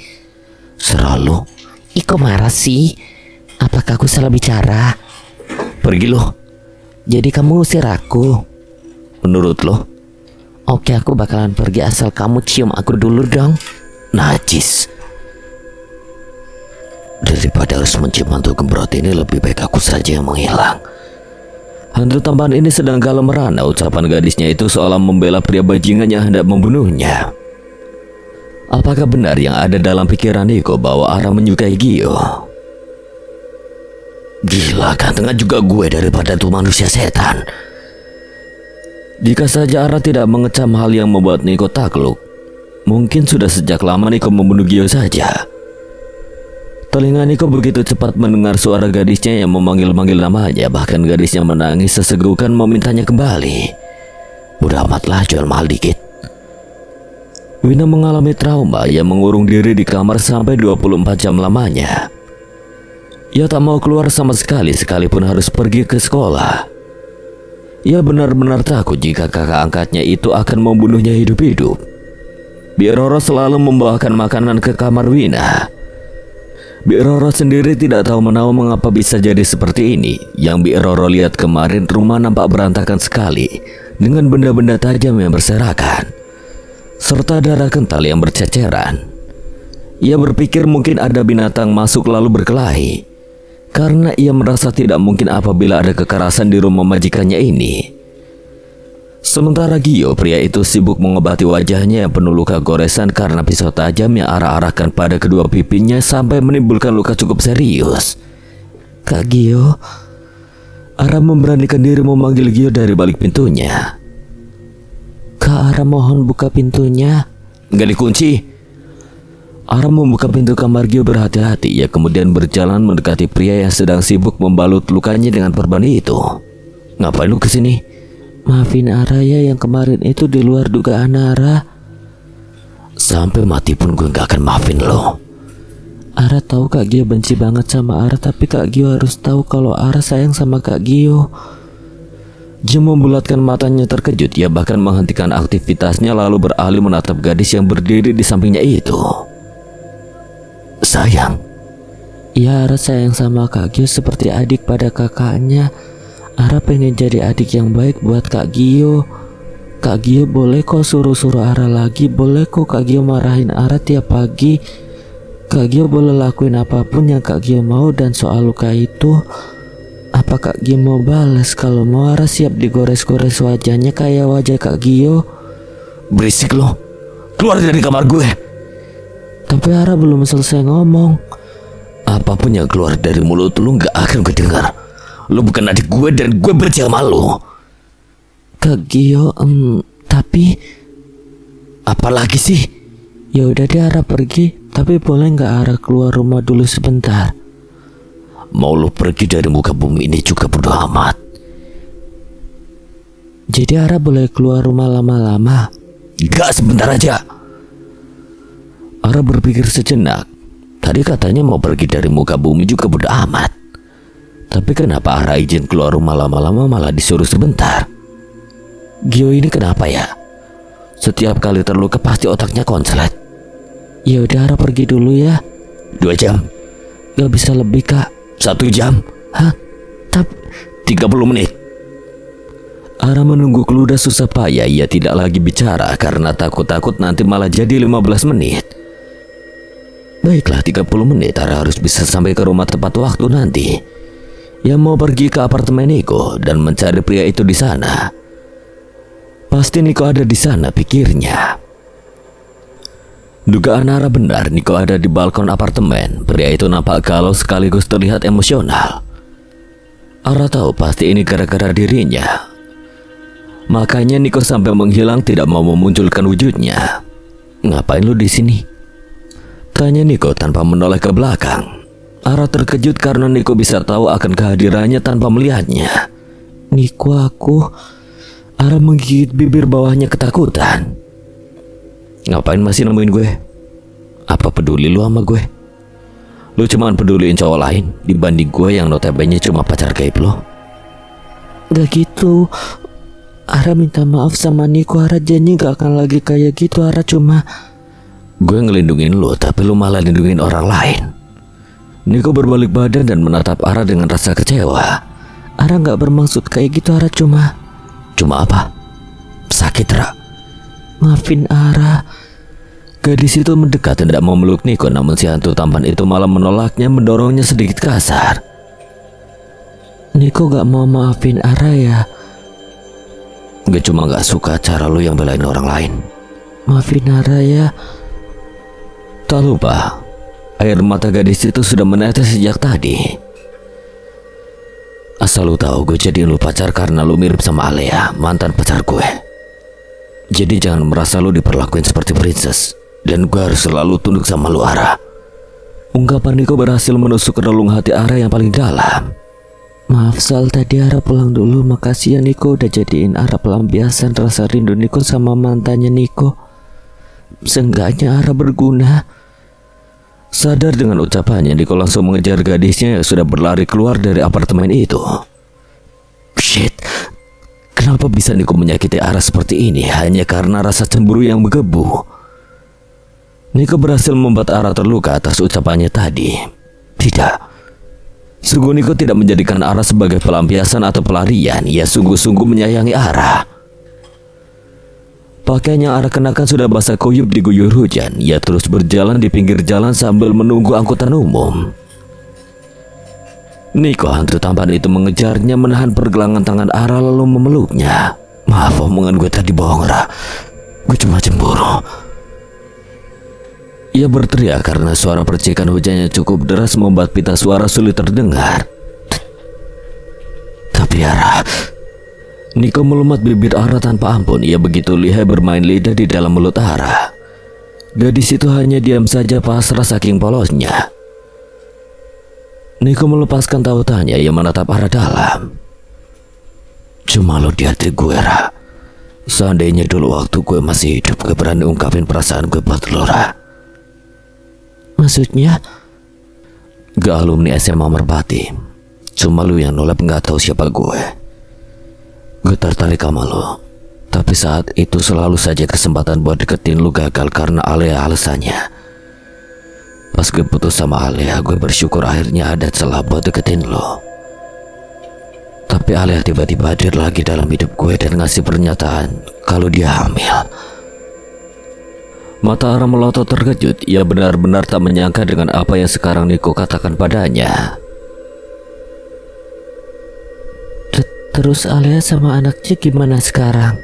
A: Selalu.
B: Iko marah sih. Apakah aku salah bicara?
A: Pergi lo.
B: Jadi kamu ngusir aku?
A: Menurut lo?
B: Oke, aku bakalan pergi asal kamu cium aku dulu dong.
A: Najis. Daripada harus mencium hantu gembrot ini, lebih baik aku saja yang menghilang. Hantu tampan ini sedang galau merana. Ucapan gadisnya itu seolah membela pria bajingan yang hendak membunuhnya. Apakah benar yang ada dalam pikiran Niko bahwa Ara menyukai Gio? Gila, gantengnya juga gue daripada tuh manusia setan. Jika saja Ara tidak mengecam hal yang membuat Niko takluk, mungkin sudah sejak lama Niko membunuh Gio saja. Telinga Niko begitu cepat mendengar suara gadisnya yang memanggil-manggil namanya. Bahkan gadisnya menangis sesegukan memintanya kembali. Udah amatlah, jual mahal dikit. Wina mengalami trauma yang mengurung diri di kamar sampai 24 jam lamanya. Ia tak mau keluar sama sekali, sekalipun harus pergi ke sekolah. Ia benar-benar takut jika kakak angkatnya itu akan membunuhnya hidup-hidup. Bi Roro selalu membawakan makanan ke kamar Wina. Bi Roro sendiri tidak tahu menahu mengapa bisa jadi seperti ini. Yang Bi Roro lihat kemarin, rumah nampak berantakan sekali, dengan benda-benda tajam yang berserakan, serta darah kental yang berceceran. Ia berpikir mungkin ada binatang masuk lalu berkelahi, karena ia merasa tidak mungkin apabila ada kekerasan di rumah majikannya ini. Sementara Gio, pria itu sibuk mengobati wajahnya yang penuh luka goresan karena pisau tajam yang arah-arahkan pada kedua pipinya sampai menimbulkan luka cukup serius.
B: Kak Gio.
A: Ara memberanikan diri memanggil Gio dari balik pintunya.
B: Kak Ara, mohon buka pintunya.
A: Nggak dikunci. Ara membuka pintu kamar Gio berhati-hati. Ia kemudian berjalan mendekati pria yang sedang sibuk membalut lukanya dengan perban itu. Ngapain lu kesini?
B: Maafin Ara ya, yang kemarin itu di luar dugaan Ara.
A: Sampai mati pun gue gak akan maafin lo.
B: Ara tahu Kak Gio benci banget sama Ara, tapi Kak Gio harus tahu kalau Ara sayang sama Kak Gio.
A: Gio membulatkan matanya terkejut. Ia bahkan menghentikan aktivitasnya lalu beralih menatap gadis yang berdiri di sampingnya itu. Sayang?
B: Ya, Ara sayang sama Kak Gio seperti adik pada kakaknya. Ara pengen jadi adik yang baik buat Kak Gio. Kak Gio boleh kok suruh-suruh Ara lagi. Boleh kok Kak Gio marahin Ara tiap pagi. Kak Gio boleh lakuin apapun yang Kak Gio mau. Dan soal luka itu, apa Kak Gio mau balas? Kalau mau, Ara siap digores-gores wajahnya kayak wajah Kak Gio.
A: Berisik lo. Keluar dari kamar gue.
B: Tapi Ara belum selesai ngomong.
A: Apapun yang keluar dari mulut lu gak akan gue dengar. Lu bukan adik gue dan gue benci sama lu.
B: Kak Gio, tapi
A: apalagi sih?
B: Ya udah deh, Ara pergi. Tapi boleh nggak Ara keluar rumah dulu sebentar?
A: Mau lu pergi dari muka bumi ini juga bodo amat.
B: Jadi Ara boleh keluar rumah lama-lama?
A: Gak, sebentar aja. Ara berpikir sejenak. Tadi katanya mau pergi dari muka bumi juga bodo amat. Tapi kenapa Ara izin keluar rumah lama-lama malah disuruh sebentar? Gio ini kenapa ya? Setiap kali terluka pasti otaknya konslet.
B: Ya udah, Ara pergi dulu ya.
A: 2 jam?
B: Gak bisa lebih Kak.
A: 1 jam?
B: Hah? Tapi
A: 30 menit? Ara menunggu keludah susah payah. Ia tidak lagi bicara karena takut-takut nanti malah jadi 15 menit. Baiklah, 30 menit Ara harus bisa sampai ke rumah tepat waktu nanti. Ia mau pergi ke apartemen Niko dan mencari pria itu di sana. Pasti Niko ada di sana, pikirnya. Dugaan Ara benar, Niko ada di balkon apartemen. Pria itu nampak galau sekaligus terlihat emosional. Ara tahu pasti ini gara-gara dirinya. Makanya Niko sampai menghilang, tidak mau memunculkan wujudnya. "Ngapain lu di sini?" tanya Niko tanpa menoleh ke belakang. Ara terkejut karena Niko bisa tahu akan kehadirannya tanpa melihatnya.
B: Niko, aku...
A: Ara menggigit bibir bawahnya ketakutan. "Ngapain masih nemuin gue? Apa peduli lu sama gue? Lu cuman peduliin cowok lain dibanding gue yang notabene cuma pacar gaib lo."
B: Gak gitu. Ara minta maaf sama Niko. Ara janji gak akan lagi kayak gitu. Ara cuma...
A: "Gue ngelindungin lu, tapi lu malah lindungin orang lain." Niko berbalik badan dan menatap Ara dengan rasa kecewa.
B: Ara gak bermaksud kayak gitu. Ara cuma...
A: "Cuma apa? Sakit, Ra?"
B: Maafin Ara.
A: Gadis itu mendekat dan tidak mau meluk Niko, namun si hantu tampan itu malah menolaknya, mendorongnya sedikit kasar.
B: Niko gak mau maafin Ara ya?
A: "Gue cuma gak suka cara lu yang belain orang lain."
B: Maafin Ara ya.
A: Tak lupa, air mata gadis itu sudah menetes sejak tadi. "Asal lu tahu, gue jadiin lu pacar karena lu mirip sama Alea, mantan pacar gue. Jadi jangan merasa lu diperlakuin seperti princess, dan gue harus selalu tunduk sama lu, Ara." Ungkapan Niko berhasil menusuk relung hati Ara yang paling dalam.
B: Maaf Sal, tadi Ara pulang dulu. Makasih ya Niko udah jadiin Ara pelampiasan rasa rindu Niko sama mantannya Niko. Seenggaknya Ara berguna.
A: Sadar dengan ucapannya, Niko langsung mengejar gadisnya yang sudah berlari keluar dari apartemen itu. Shit, kenapa bisa Niko menyakiti Ara seperti ini hanya karena rasa cemburu yang menggebu? Niko berhasil membuat Ara terluka atas ucapannya tadi. Tidak. Sungguh Niko tidak menjadikan Ara sebagai pelampiasan atau pelarian. Ia sungguh-sungguh menyayangi Ara. Pakaian yang Ara kenakan sudah basah kuyup diguyur hujan. Ia terus berjalan di pinggir jalan sambil menunggu angkutan umum. Niko, hantu tampan itu, mengejarnya, menahan pergelangan tangan Ara lalu memeluknya. "Maaf, omongan gue tadi bohong, Ra. Gue cuma cemburu." Ia berteriak karena suara percikan hujannya cukup deras membuat pita suara sulit terdengar. "Tapi Ara..." Niko melumat bibir Ara tanpa ampun. Ia begitu lihai bermain lidah di dalam mulut Ara. Gadis itu hanya diam saja pasrah saking polosnya. Niko melepaskan tautannya. Ia menatap Ara dalam. "Cuma lo di hati gue, Ra. Seandainya dulu waktu gue masih hidup, gue berani ungkapin perasaan gue buat lo, Ra."
B: Maksudnya?
A: "Gak alumni SMA Merpati. Cuma lu yang nolep gak tahu siapa gue. Gue tertarik sama lo. Tapi saat itu selalu saja kesempatan buat deketin lu gagal karena Alea alasannya. Pas gue putus sama Alea, gue bersyukur akhirnya ada celah buat deketin lo. Tapi Alea tiba-tiba hadir lagi dalam hidup gue dan ngasih pernyataan kalau dia hamil." Mata Ara melotot terkejut. Ia benar-benar tak menyangka dengan apa yang sekarang Niko katakan padanya.
B: Terus Alea sama anaknya gimana sekarang?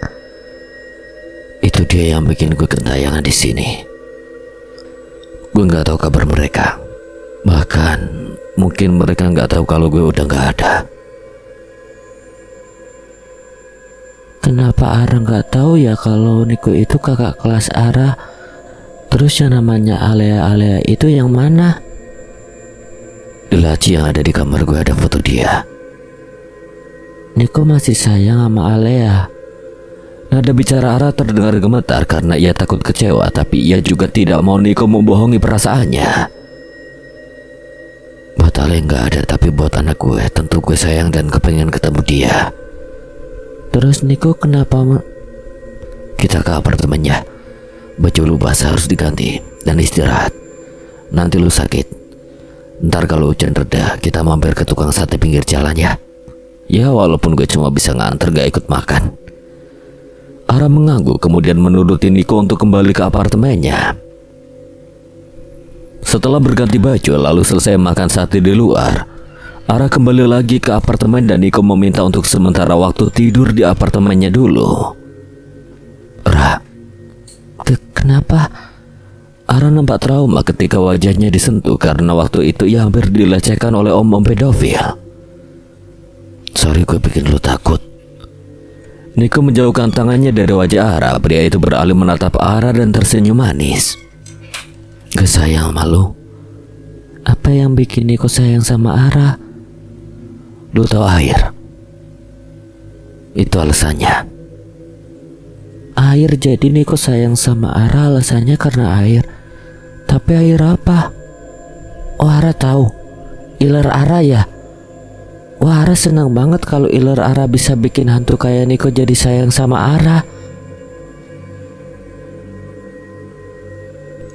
A: Itu dia yang bikin gue kentayangan di sini. Gue nggak tahu kabar mereka. Bahkan mungkin mereka nggak tahu kalau gue udah nggak ada.
B: Kenapa Ara nggak tahu ya kalau Niko itu kakak kelas Ara? Terus yang namanya Alea itu yang mana?
A: Di laci yang ada di kamar gue ada foto dia.
B: Niko masih sayang sama Alea.
A: Nada bicara Ara terdengar gemetar karena ia takut kecewa, tapi ia juga tidak mau Niko membohongi perasaannya. "Buat Alea nggak ada, tapi buat anak gue tentu gue sayang dan kepengen ketemu dia."
B: Terus Niko kenapa
A: "Kita ke apartemennya. Baju lu basah harus diganti dan istirahat. Nanti lu sakit. Ntar kalau hujan reda kita mampir ke tukang sate pinggir jalan ya." Ya walaupun gue cuma bisa nganter gak ikut makan. Ara mengangguk kemudian menuruti Niko untuk kembali ke apartemennya. Setelah berganti baju lalu selesai makan sate di luar, Ara kembali lagi ke apartemen dan Niko meminta untuk sementara waktu tidur di apartemennya dulu.
B: Kenapa?
A: Ara nampak trauma ketika wajahnya disentuh karena waktu itu ia hampir dilecehkan oleh om-om pedofil. Sorry gue bikin lu takut. Niko menjauhkan tangannya dari wajah Ara. Pria itu beralih menatap Ara dan tersenyum manis. Gak sayang sama lu.
B: Apa yang bikin Niko sayang sama Ara?
A: Lu tahu air. Itu alasannya.
B: Air, jadi Niko sayang sama Ara alasannya karena air. Tapi air apa? Oh, Ara tahu. Iler Ara ya. Wah, Ara senang banget kalau iler Ara bisa bikin hantu kayak Niko jadi sayang sama Ara.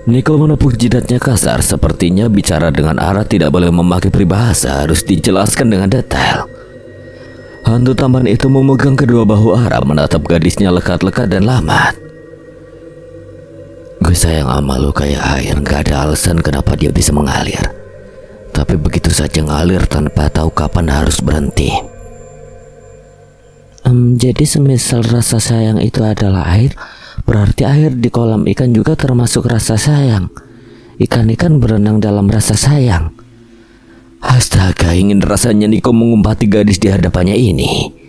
A: Niko menepuk jidatnya kasar. Sepertinya bicara dengan Ara tidak boleh memakai peribahasa, harus dijelaskan dengan detail. Hantu tampan itu memegang kedua bahu Ara, menatap gadisnya lekat-lekat dan lamat. Gue sayang sama lu kayak air, gak ada alasan kenapa dia bisa mengalir. Tapi begitu saja ngalir tanpa tahu kapan harus berhenti.
B: Jadi semisal rasa sayang itu adalah air, berarti air di kolam ikan juga termasuk rasa sayang. Ikan-ikan berenang dalam rasa sayang.
A: Astaga, ingin rasanya Niko mengumpati gadis di hadapannya ini.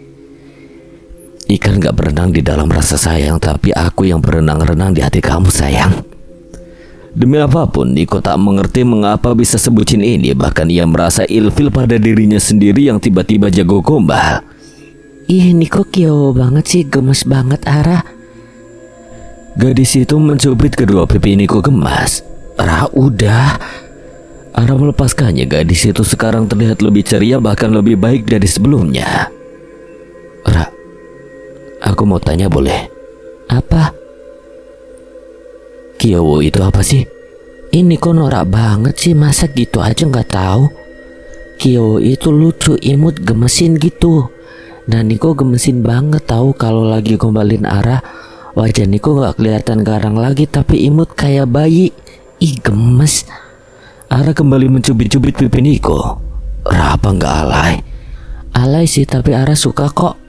A: Ikan gak berenang di dalam rasa sayang, tapi aku yang berenang-renang di hati kamu sayang. Demi apapun, Niko tak mengerti mengapa bisa sebutin ini. Bahkan ia merasa ilfil pada dirinya sendiri yang tiba-tiba jago gombal.
B: Ih, Niko kyo banget sih, gemes banget Ara.
A: Gadis itu mencubit kedua pipi Niko gemas. Udah. Ara melepaskannya. Gadis itu sekarang terlihat lebih ceria, bahkan lebih baik dari sebelumnya. Aku mau tanya boleh?
B: Apa?
A: Kyowo itu apa sih?
B: Ini kok norak banget sih, masa gitu aja nggak tahu? Kyowo itu lucu, imut, gemesin gitu. Nah Niko gemesin banget tahu kalau lagi gombalin Ara. Wajah Niko nggak kelihatan garang lagi tapi imut kayak bayi. Ih gemes.
A: Ara kembali mencubit-cubit pipi Niko. Apa nggak alay?
B: Alay sih tapi Ara suka kok.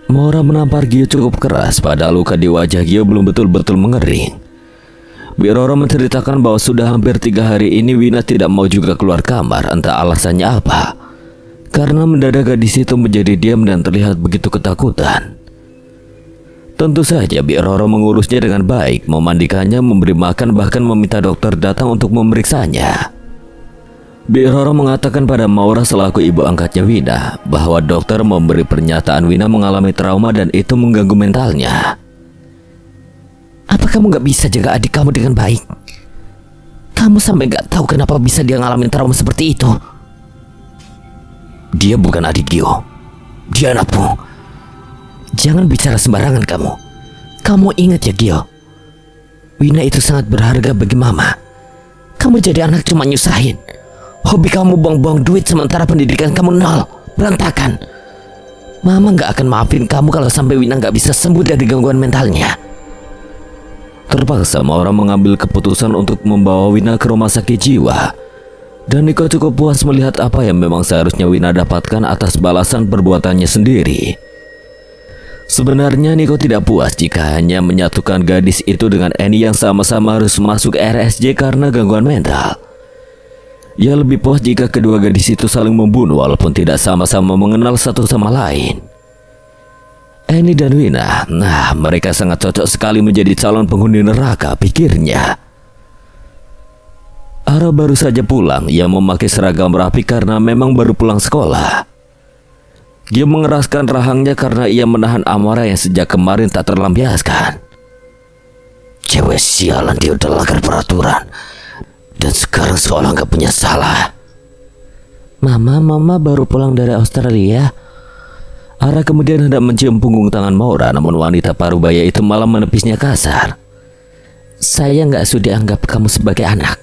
A: Maura menampar Gio cukup keras, padahal luka di wajah Gio belum betul-betul mengering. Biroro menceritakan bahwa sudah hampir 3 hari ini Wina tidak mau juga keluar kamar, entah alasannya apa. Karena mendadak gadis itu menjadi diam dan terlihat begitu ketakutan. Tentu saja Biroro mengurusnya dengan baik, memandikannya, memberi makan, bahkan meminta dokter datang untuk memeriksanya. Biroro mengatakan pada Maura selaku ibu angkatnya Wina bahwa dokter memberi pernyataan Wina mengalami trauma dan itu mengganggu mentalnya.
B: Apa kamu gak bisa jaga adik kamu dengan baik? Kamu sampai gak tahu kenapa bisa dia ngalamin trauma seperti itu.
A: Dia bukan adik Gio. Dia anakmu.
B: Jangan bicara sembarangan kamu. Kamu ingat ya Gio, Wina itu sangat berharga bagi mama. Kamu jadi anak cuma nyusahin. Hobi kamu buang-buang duit sementara pendidikan kamu nol, berantakan. Mama gak akan maafin kamu kalau sampai Wina gak bisa sembuh dari gangguan mentalnya.
A: Terpaksa Maura mengambil keputusan untuk membawa Wina ke rumah sakit jiwa. Dan Niko cukup puas melihat apa yang memang seharusnya Wina dapatkan atas balasan perbuatannya sendiri. Sebenarnya Niko tidak puas jika hanya menyatukan gadis itu dengan Annie yang sama-sama harus masuk RSJ karena gangguan mental. Ia lebih puas jika kedua gadis itu saling membunuh walaupun tidak sama-sama mengenal satu sama lain. Annie dan Wina, nah mereka sangat cocok sekali menjadi calon penghuni neraka, pikirnya. Ara baru saja pulang, ia memakai seragam rapi karena memang baru pulang sekolah. Dia mengeraskan rahangnya karena ia menahan amarah yang sejak kemarin tak terlampiaskan. Cewek sialan, dia udah langgar peraturan. Dan sekarang seolah gak punya salah.
B: Mama baru pulang dari Australia.
A: Ara kemudian hendak mencium punggung tangan Maura, namun wanita parubaya itu malah menepisnya kasar.
B: Saya gak sudi anggap kamu sebagai anak.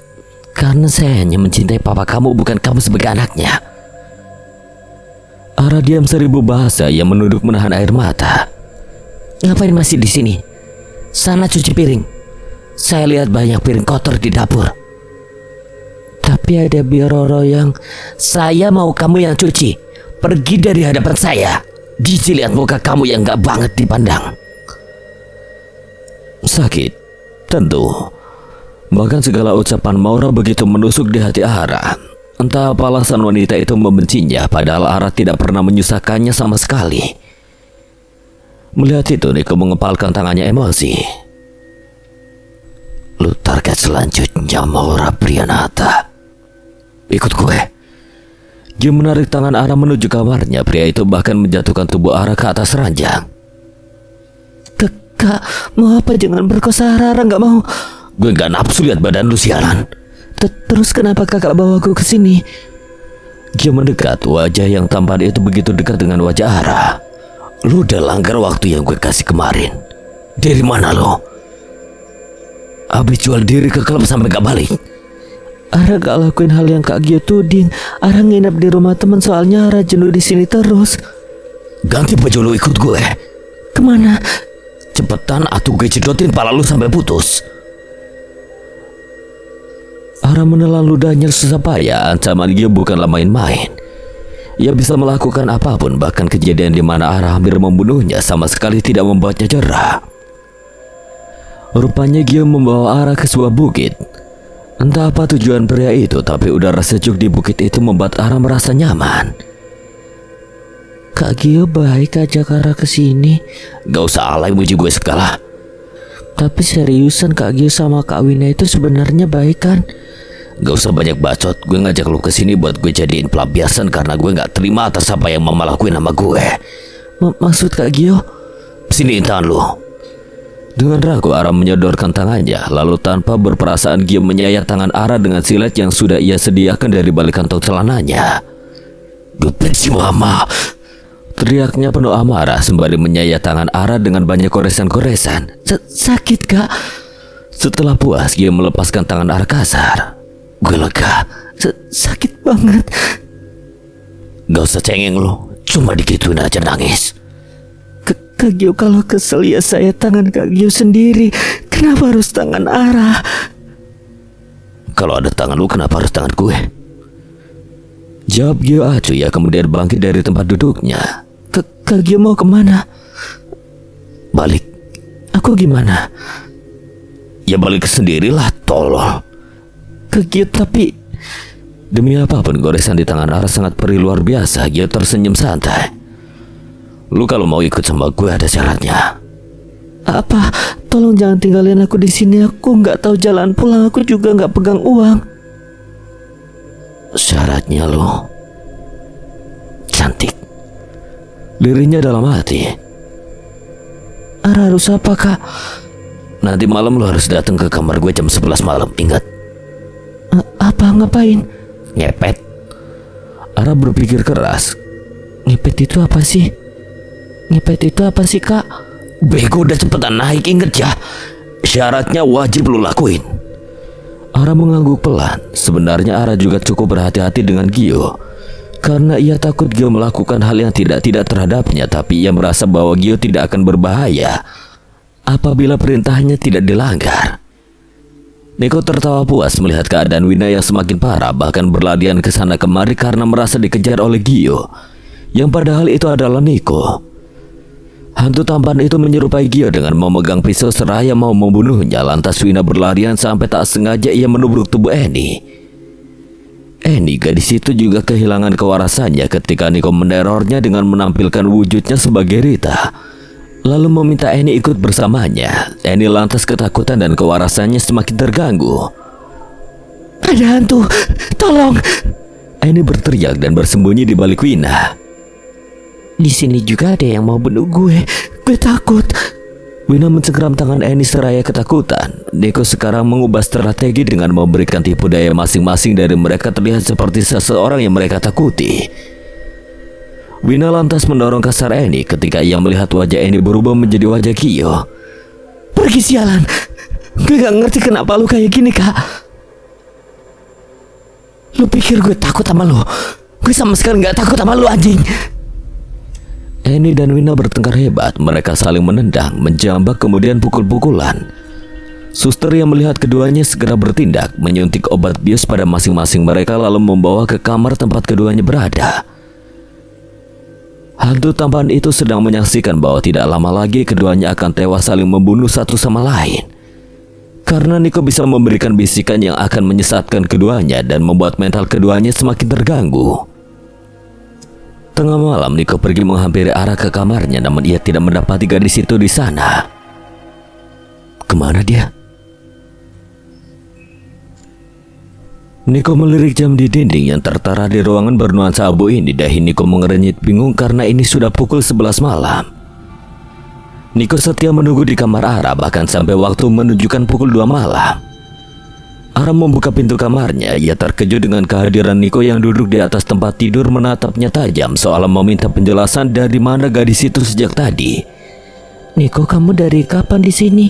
B: Karena saya hanya mencintai papa kamu, bukan kamu sebagai anaknya.
A: Ara diam seribu bahasa yang menunduk menahan air mata.
B: Ngapain masih di sini? Sana cuci piring. Saya lihat banyak piring kotor di dapur. Tapi ada Biroro yang... Saya mau kamu yang cuci. Pergi dari hadapan saya. Jijik lihat muka kamu yang gak banget dipandang.
A: Sakit, tentu. Bahkan segala ucapan Maura begitu menusuk di hati Ara. Entah apa alasan wanita itu membencinya, padahal Ara tidak pernah menyusahkannya sama sekali. Melihat itu, Niko mengepalkan tangannya emosi. Lu target selanjutnya Maura Priyanata. Ikut gue. Dia menarik tangan Ara menuju kamarnya. Pria itu bahkan menjatuhkan tubuh Ara ke atas ranjang.
B: Kak, mau apa? Jangan berkosa, Ara gak mau.
A: Gue gak nafsu lihat badan lu, sialan.
B: Terus kenapa kakak bawa aku ke sini?
A: Dia mendekat, wajah yang tampan itu begitu dekat dengan wajah Ara. Lu udah langgar waktu yang gue kasih kemarin. Dari mana lo? Habis jual diri ke klub sampai gak balik.
B: Ara gak lakuin hal yang Kak Gio tuding. Ara nginep di rumah teman, soalnya Ara jenuh di sini terus.
A: Ganti baju lu, ikut gue.
B: Kemana?
A: Cepetan atau gue cedotin pala lu sampai putus. Ara menelan ludahnya susah payah. Ancaman dia bukanlah main-main. Ia bisa melakukan apapun, bahkan kejadian di mana Ara hampir membunuhnya sama sekali tidak membuatnya jerah. Rupanya Gio membawa Ara ke sebuah bukit. Entah apa tujuan pria itu, tapi udara sejuk di bukit itu membuat Ara merasa nyaman.
B: Kak Gio baik ajak Ara ke sini.
A: Gak usah alay muji gue segala.
B: Tapi seriusan Kak Gio sama Kak Wina itu sebenarnya baik kan?
A: Gak usah banyak bacot. Gue ngajak lu ke sini buat gue jadiin pelampiasan karena gue gak terima atas apa yang mama lakuin sama gue.
B: Maksud Kak Gio?
A: Sini tangan lu. Dengan ragu Ara menyodorkan tangannya, lalu tanpa berperasaan Gio menyayat tangan Ara dengan silet yang sudah ia sediakan dari balik kantong celananya. Gue benci mama, teriaknya penuh amarah sembari menyayat tangan Ara dengan banyak koresan-koresan.
B: Sakit Kak?
A: Setelah puas, Gio melepaskan tangan Ara kasar. Gue lega.
B: Sakit banget.
A: Gak usah cengeng lu, cuma digituin aja nangis.
B: Kak Gio kalau kesel ya saya tangan Kak Gio sendiri. Kenapa harus tangan Ara?
A: Kalau ada tangan lu kenapa harus tangan gue? Jawab Gio acuh ya, kemudian bangkit dari tempat duduknya.
B: Kak Gio mau kemana?
A: Balik.
B: Aku gimana?
A: Ya balik sendirilah, tolol.
B: Kak Gio tapi...
A: Demi apapun goresan di tangan Ara sangat perih luar biasa. Gio tersenyum santai. Lu kalau mau ikut sama gue ada syaratnya.
B: Apa? Tolong jangan tinggalin aku di sini. Aku nggak tahu jalan pulang. Aku juga nggak pegang uang.
A: Syaratnya lo cantik. Lirihnya dalam hati.
B: Ara harus apa Kak?
A: Nanti malam lo harus datang ke kamar gue jam 11 malam. Ingat.
B: Apa ngapain?
A: Ngepet. Ara berpikir keras.
B: Ngepet itu apa sih? Ngepet itu apa sih Kak?
A: Bego, udah cepetan naik, inget ya. Syaratnya wajib lo lakuin. Ara mengangguk pelan. Sebenarnya Ara juga cukup berhati-hati dengan Gio, karena ia takut Gio melakukan hal yang tidak terhadapnya. Tapi ia merasa bahwa Gio tidak akan berbahaya apabila perintahnya tidak dilanggar. Niko tertawa puas melihat keadaan Wina yang semakin parah, bahkan berlarian ke sana kemari karena merasa dikejar oleh Gio, yang padahal itu adalah Niko. Hantu tampan itu menyerupai Gio dengan memegang pisau seraya mau membunuhnya. Lantas Wina berlarian sampai tak sengaja ia menubruk tubuh Eni. Eni gadis itu juga kehilangan kewarasannya ketika Niko menerornya dengan menampilkan wujudnya sebagai Rita, lalu meminta Eni ikut bersamanya. Eni lantas ketakutan dan kewarasannya semakin terganggu.
B: Ada hantu, tolong!
A: Eni berteriak dan bersembunyi di balik Wina.
B: Di sini juga ada yang mau bunuh gue. Gue takut.
A: Wina mencengkeram tangan Eni seraya ketakutan. Niko sekarang mengubah strategi dengan memberikan tipu daya masing-masing dari mereka terlihat seperti seseorang yang mereka takuti. Wina lantas mendorong kasar Eni ketika ia melihat wajah Eni berubah menjadi wajah Gio.
B: Pergi sialan. Gue gak ngerti kenapa lu kayak gini Kak. Lu pikir gue takut sama lu? Gue sama sekali gak takut sama lu anjing.
A: Eni dan Wina bertengkar hebat. Mereka saling menendang, menjambak, kemudian pukul-pukulan. Suster yang melihat keduanya segera bertindak, menyuntik obat bius pada masing-masing mereka lalu membawa ke kamar tempat keduanya berada. Hantu tampan itu sedang menyaksikan bahwa tidak lama lagi keduanya akan tewas saling membunuh satu sama lain. Karena Niko bisa memberikan bisikan yang akan menyesatkan keduanya dan membuat mental keduanya semakin terganggu. Tengah malam Niko pergi menghampiri arah ke kamarnya, namun ia tidak mendapati gadis itu di sana. Kemana dia? Niko melirik jam di dinding yang tertara di ruangan bernuansa abu ini. Dahi Niko mengerenyit bingung karena ini sudah pukul 11 malam. Niko setia menunggu di kamar Ara bahkan sampai waktu menunjukkan pukul 2 malam. Ara membuka pintu kamarnya. Ia terkejut dengan kehadiran Niko yang duduk di atas tempat tidur menatapnya tajam seolah meminta penjelasan dari mana gadis itu sejak tadi.
B: Niko, kamu dari kapan di sini?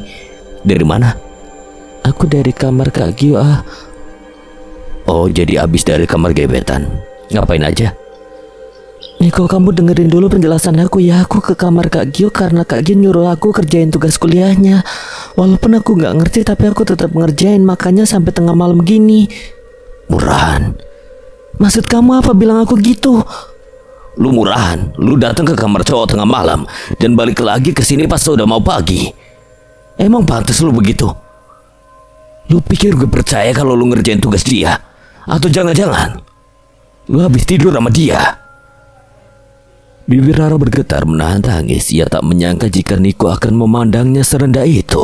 A: Dari mana?
B: Aku dari kamar Kak Gio.
A: Oh, jadi abis dari kamar gebetan. Ngapain aja?
B: Niko, kamu dengerin dulu penjelasan aku ya. Aku ke kamar Kak Gio karena Kak Gio nyuruh aku kerjain tugas kuliahnya. Walaupun aku nggak ngerti, tapi aku tetap ngerjain. Makanya sampai tengah malam gini.
A: Murahan.
B: Maksud kamu apa bilang aku gitu?
A: Lu murahan. Lu datang ke kamar cowok tengah malam dan balik lagi ke sini pas udah mau pagi. Emang pantas lu begitu? Lu pikir gue percaya kalau lu ngerjain tugas dia? Atau jangan-jangan lu habis tidur sama dia? Bibir Rara bergetar menahan tangis. Ia tak menyangka jika Niko akan memandangnya serendah itu.